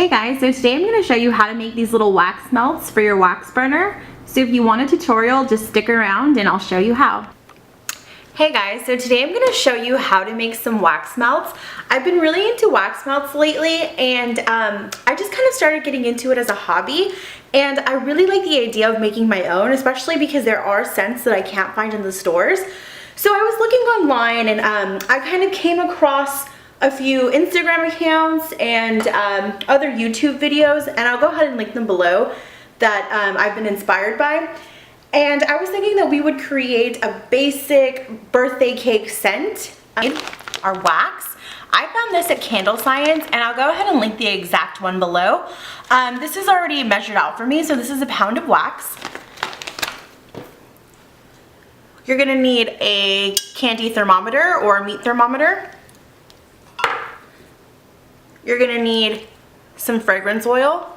Hey guys, so today I'm going to show you how to make these little wax melts for your wax burner. So if you want a tutorial, just stick around and I'll show you how. Hey guys, so today I'm going to show you how to make some wax melts. I've been really into wax melts lately, and I just kind of started getting into it as a hobby, and I really like the idea of making my own, especially because there are scents that I can't find in the stores. So I was looking online, and I kind of came across a few Instagram accounts and other YouTube videos, and I'll go ahead and link them below, that I've been inspired by. And I was thinking that we would create a basic birthday cake scent. Our wax. I found this at Candle Science, and I'll go ahead and link the exact one below. This is already measured out for me, so this is a pound of wax. You're gonna need a candy thermometer or a meat thermometer. You're gonna need some fragrance oil.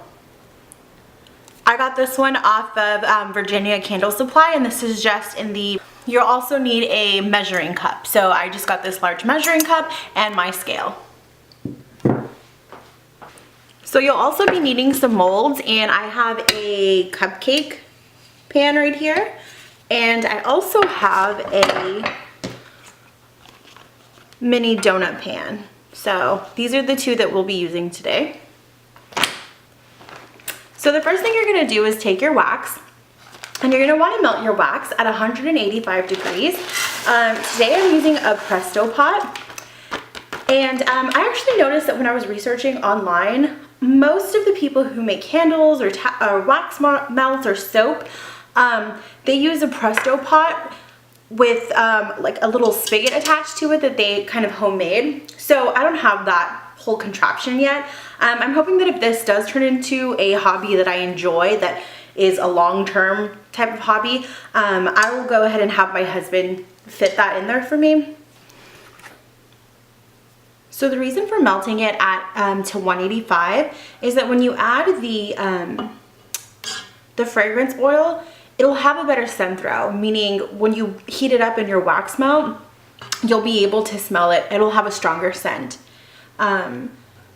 I got this one off of Virginia Candle Supply, and this is just in the, you'll also need a measuring cup. So I just got this large measuring cup and my scale. So you'll also be needing some molds, and I have a cupcake pan right here. And I also have a mini donut pan. So these are the two that we'll be using today. So the first thing you're going to do is take your wax, and you're going to want to melt your wax at 185 degrees. Today I'm using a Presto pot, and I actually noticed that when I was researching online, most of the people who make candles or wax melts or soap, they use a Presto pot with like a little spigot attached to it that they kind of homemade. So I don't have that whole contraption yet. I'm hoping that if this does turn into a hobby that I enjoy, that is a long-term type of hobby, I will go ahead and have my husband fit that in there for me. So the reason for melting it at to 185 is that when you add the fragrance oil, it'll have a better scent throw, meaning when you heat it up in your wax melt, you'll be able to smell it. It'll have a stronger scent.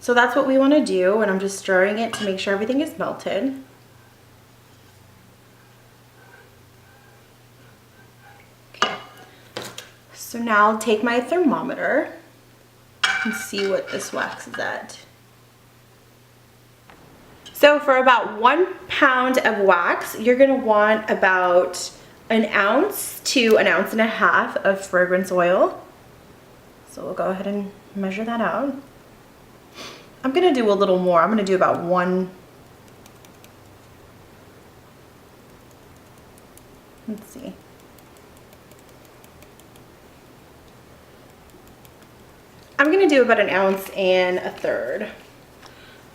So that's what we want to do, and I'm just stirring it to make sure everything is melted. Okay. So now I'll take my thermometer and see what this wax is at. So for about 1 pound of wax, you're going to want about an ounce to an ounce and a half of fragrance oil. So we'll go ahead and measure that out. I'm going to do a little more. I'm going to do about one. Let's see. I'm going to do about an ounce and a third.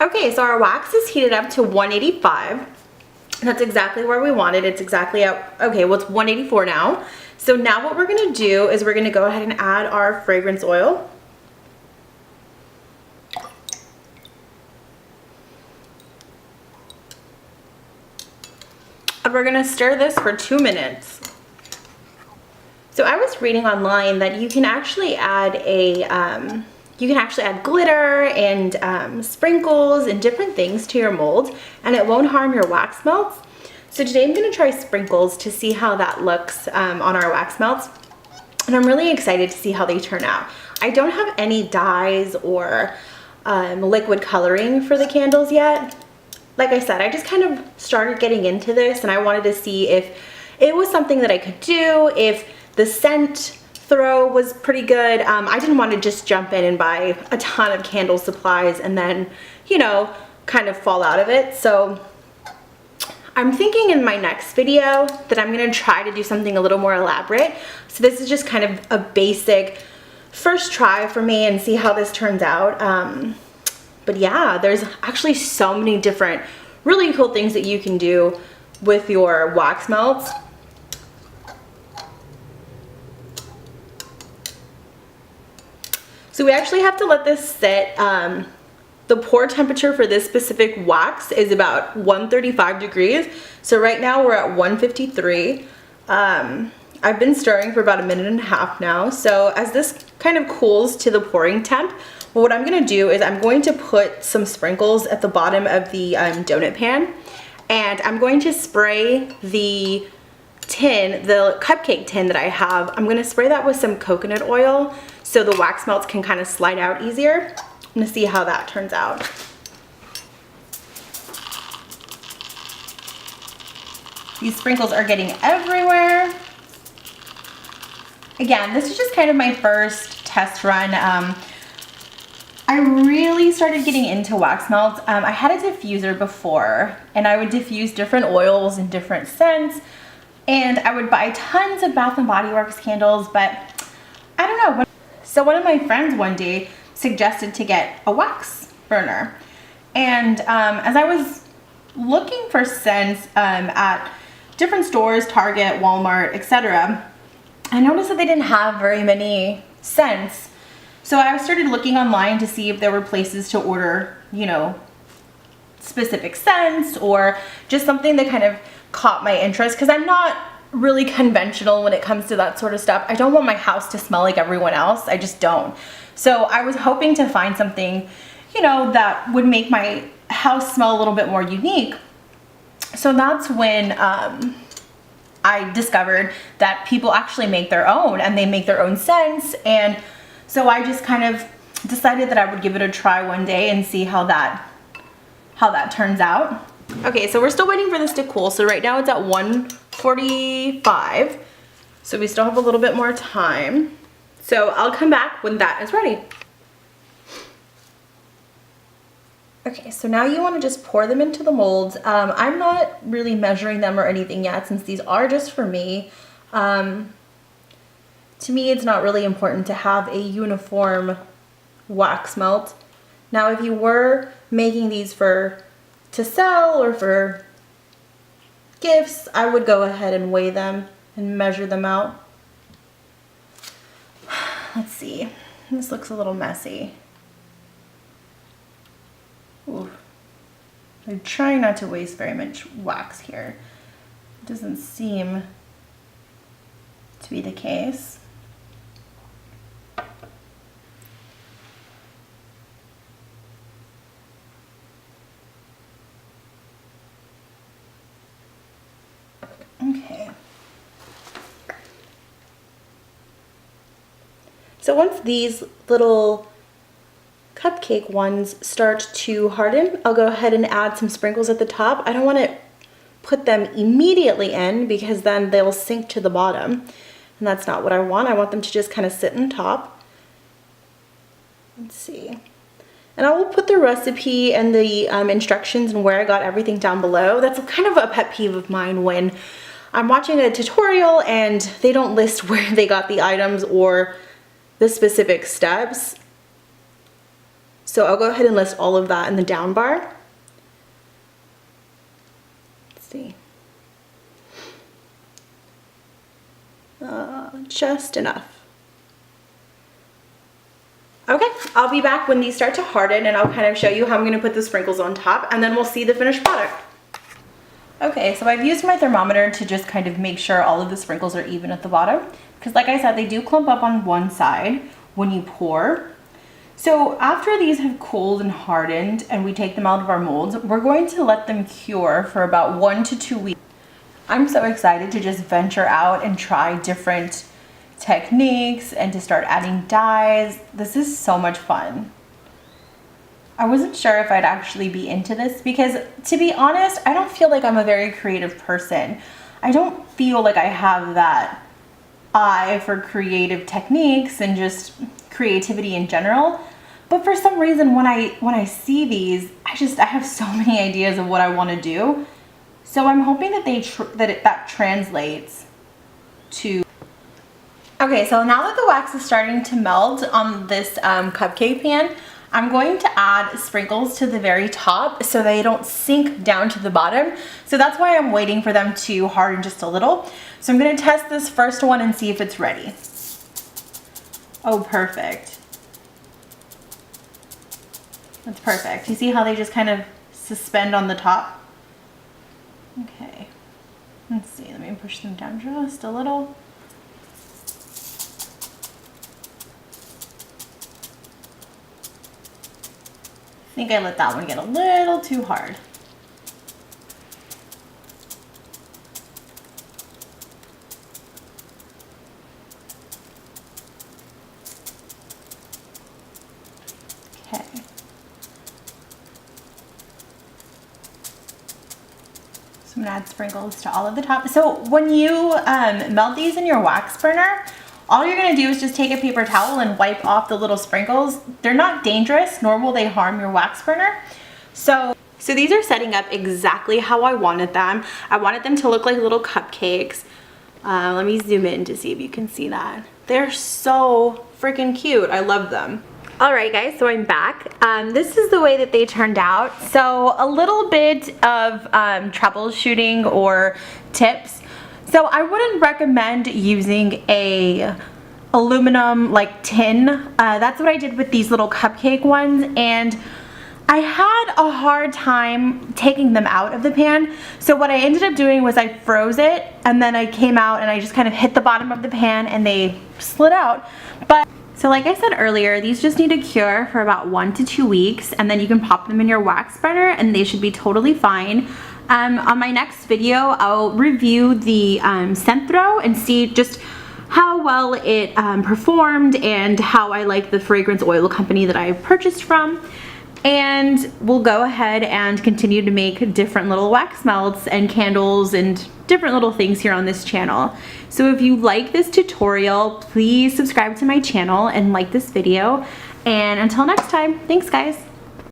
Okay, so our wax is heated up to 185. That's exactly where we want it. It's exactly at, okay, well, it's 184 now. So now what we're going to do is we're going to go ahead and add our fragrance oil. And we're going to stir this for 2 minutes. So I was reading online that you can actually add glitter and sprinkles and different things to your mold, and it won't harm your wax melts. So today I'm going to try sprinkles to see how that looks on our wax melts, and I'm really excited to see how they turn out. I don't have any dyes or liquid coloring for the candles yet. Like I said, I just kind of started getting into this, and I wanted to see if it was something that I could do, if the scent throw was pretty good. I didn't want to just jump in and buy a ton of candle supplies and then, you know, kind of fall out of it. So I'm thinking in my next video that I'm going to try to do something a little more elaborate. So this is just kind of a basic first try for me and see how this turns out. But yeah, there's actually so many different really cool things that you can do with your wax melts. So we actually have to let this sit. The pour temperature for this specific wax is about 135 degrees. So right now we're at 153. I've been stirring for about 1.5 minutes now. So as this kind of cools to the pouring temp, Well, what I'm gonna do is I'm going to put some sprinkles at the bottom of the donut pan, and I'm going to spray the tin, the cupcake tin that I have. I'm gonna spray that with some coconut oil so the wax melts can kind of slide out easier. I'm gonna see how that turns out. These sprinkles are getting everywhere. Again, this is just kind of my first test run. I really started getting into wax melts. I had a diffuser before, and I would diffuse different oils and different scents, and I would buy tons of Bath & Body Works candles, but I don't know. So one of my friends one day suggested to get a wax burner, and as I was looking for scents at different stores, Target, Walmart, etc., I noticed that they didn't have very many scents. So I started looking online to see if there were places to order, you know, specific scents or just something that kind of caught my interest, because I'm not really conventional when it comes to that sort of stuff. I don't want my house to smell like everyone else. I just don't. So I was hoping to find something, you know, that would make my house smell a little bit more unique. So that's when I discovered that people actually make their own, and they make their own scents. And so I just kind of decided that I would give it a try one day and see how that turns out. Okay, so we're still waiting for this to cool. So right now it's at 1:45. So we still have a little bit more time. So I'll come back when that is ready. Okay, so now you want to just pour them into the molds. I'm not really measuring them or anything yet, since these are just for me. To me, it's not really important to have a uniform wax melt. Now, if you were making these to sell or for gifts, I would go ahead and weigh them and measure them out. Let's see, this looks a little messy. Ooh. I'm trying not to waste very much wax here. It doesn't seem to be the case. Okay. So once these little cupcake ones start to harden, I'll go ahead and add some sprinkles at the top. I don't want to put them immediately in, because then they'll sink to the bottom, and that's not what I want. I want them to just kind of sit on top. Let's see. And I will put the recipe and the instructions and where I got everything down below. That's kind of a pet peeve of mine when I'm watching a tutorial and they don't list where they got the items or the specific steps. So I'll go ahead and list all of that in the down bar. Let's see. Just enough. Okay, I'll be back when these start to harden, and I'll kind of show you how I'm going to put the sprinkles on top, and then we'll see the finished product. Okay, so I've used my thermometer to just kind of make sure all of the sprinkles are even at the bottom, because like I said, they do clump up on one side when you pour. So after these have cooled and hardened and we take them out of our molds, we're going to let them cure for about 1 to 2 weeks. I'm so excited to just venture out and try different techniques and to start adding dyes. This is so much fun. I wasn't sure if I'd actually be into this, because to be honest, I don't feel like I'm a very creative person. I don't feel like I have that eye for creative techniques and just creativity in general. But for some reason, when I see these, I have so many ideas of what I want to do. So I'm hoping that that translates to. Okay, so now that the wax is starting to melt on this cupcake pan, I'm going to add sprinkles to the very top so they don't sink down to the bottom. So that's why I'm waiting for them to harden just a little. So I'm going to test this first one and see if it's ready. Oh, perfect. That's perfect. You see how they just kind of suspend on the top? Okay. Let's see. Let me push them down just a little. think I let that one get a little too hard. Okay. So I'm gonna add sprinkles to all of the top. So when you melt these in your wax burner, all you're gonna do is just take a paper towel and wipe off the little sprinkles. They're not dangerous, nor will they harm your wax burner. So these are setting up exactly how I wanted them. I wanted them to look like little cupcakes. Let me zoom in to see if you can see that. They're so freaking cute. I love them. Alright guys, so I'm back. This is the way that they turned out. So a little bit of troubleshooting or tips. So I wouldn't recommend using a aluminum like tin. That's what I did with these little cupcake ones, and I had a hard time taking them out of the pan. So what I ended up doing was I froze it, and then I came out and I just kind of hit the bottom of the pan and they slid out. But so like I said earlier, these just need to cure for about 1 to 2 weeks, and then you can pop them in your wax burner and they should be totally fine. On my next video, I'll review the Centro and see just how well it performed and how I like the fragrance oil company that I purchased from. And we'll go ahead and continue to make different little wax melts and candles and different little things here on this channel. So if you like this tutorial, please subscribe to my channel and like this video. And until next time, thanks guys.